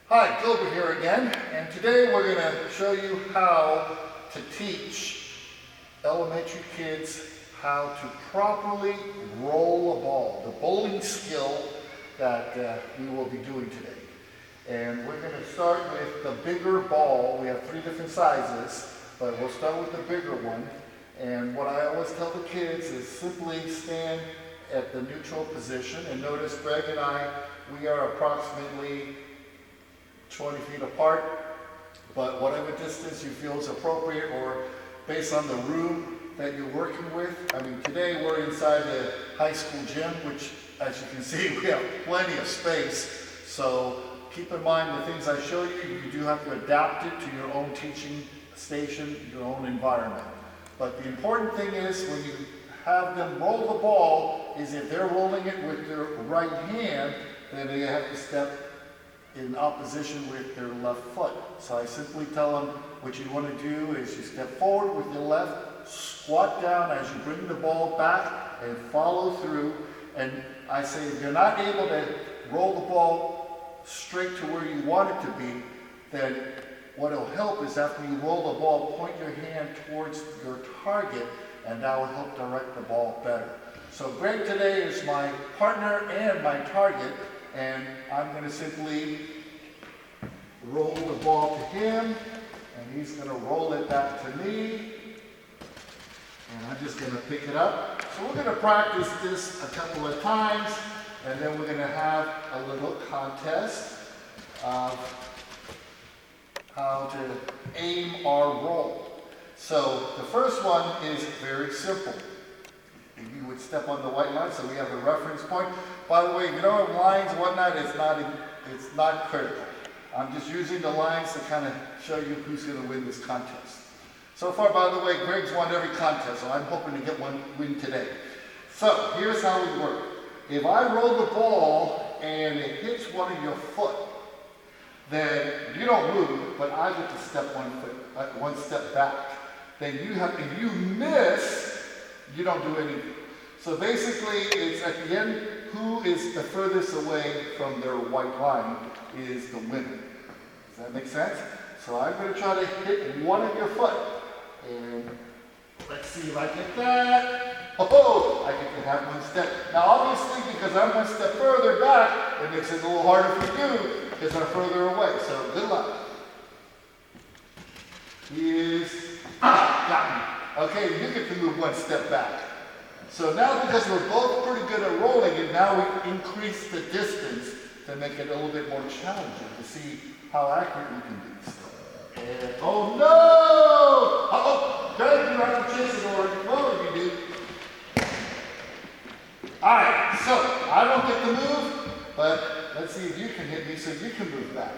Hi, Gilbert here again, and today we're going to show you how to teach elementary kids how to properly roll a ball, the bowling skill that we will be doing today. And we're going to start with the bigger ball. We have 3 different sizes, but we'll start with the bigger one. And what I always tell the kids is simply stand at the neutral position, and notice Greg and I, we are approximately 20 feet apart, but whatever distance you feel is appropriate or based on the room that you're working with. I mean, today we're inside the high school gym, which as you can see, we have plenty of space. So keep in mind the things I show you, you do have to adapt it to your own teaching station, your own environment. But the important thing is when you have them roll the ball is if they're rolling it with their right hand, then they have to step in opposition with their left foot. So I simply tell them what you want to do is you step forward with your left, squat down as you bring the ball back and follow through. And I say if you're not able to roll the ball straight to where you want it to be, then what will help is after you roll the ball, point your hand towards your target, and that will help direct the ball better. So Greg today is my partner and my target, and I'm going to simply roll the ball to him, and he's going to roll it back to me, and I'm just going to pick it up. So we're going to practice this a couple of times, and then we're going to have a little contest of how to aim our roll. So the first one is very simple. You would step on the white line, so we have a reference point. By the way, you know, lines and whatnot, it's not critical. I'm just using the lines to kind of show you who's going to win this contest. So far, by the way, Greg's won every contest, so I'm hoping to get one win today. So here's how we work. If I roll the ball and it hits one of your foot, then you don't move, but I get to step one step back. Then you have, if you miss, you don't do anything. So basically, it's at the end, who is the furthest away from their white line is the winner. Does that make sense? So I'm going to try to hit one of your foot. And let's see if I get that. Oh, I get to have one step. Now obviously, because I'm one step further back, it makes it a little harder for you because I'm further away. So good luck. Got me. Okay, you get to move one step back. So now because we're both pretty good at rolling it, now we increase the distance to make it a little bit more challenging to see how accurate we can be. And, oh no! Uh-oh, Greg, you have to chase it or whatever you do. Alright, so I don't get to move, but let's see if you can hit me so you can move back.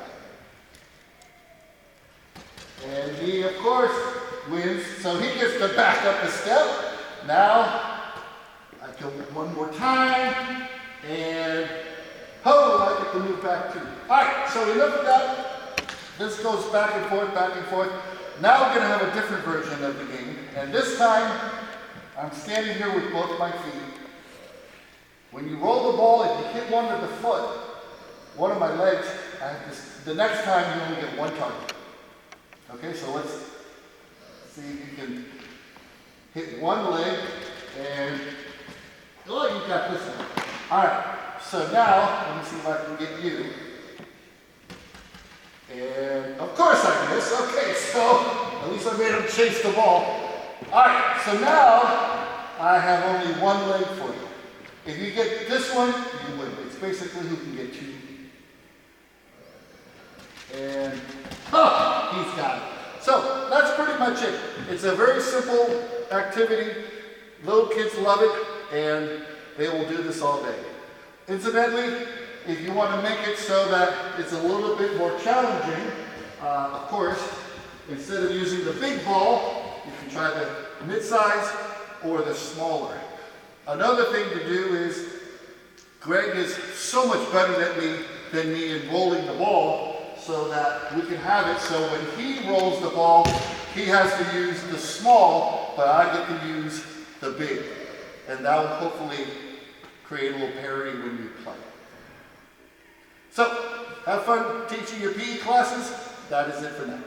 And he, of course, wins, so he gets to back up a step. Now, I go one more time, and I get to move back too. Alright, so enough of that. This goes back and forth, back and forth. Now we're going to have a different version of the game, and this time, I'm standing here with both my feet. When you roll the ball, if you hit one of the foot, one of my legs, the next time you only get one target. Okay, so let's see if you can hit one leg, and oh, you got this one. All right, so now, let me see if I can get you. And of course I miss. Okay, so at least I made him chase the ball. All right, so now I have only one leg for you. If you get this one, you win. It's basically who can get 2. And he's got it. So that's pretty much it. It's a very simple activity. Little kids love it, and they will do this all day. Incidentally, if you want to make it so that it's a little bit more challenging, of course, instead of using the big ball, you can try the mid-size or the smaller. Another thing to do is, Greg is so much better than me in rolling the ball, so that we can have it so when he rolls the ball, he has to use the small, but I get to use the big. And that will hopefully create a little parity when you play. So Have fun teaching your PE classes. That is it for now.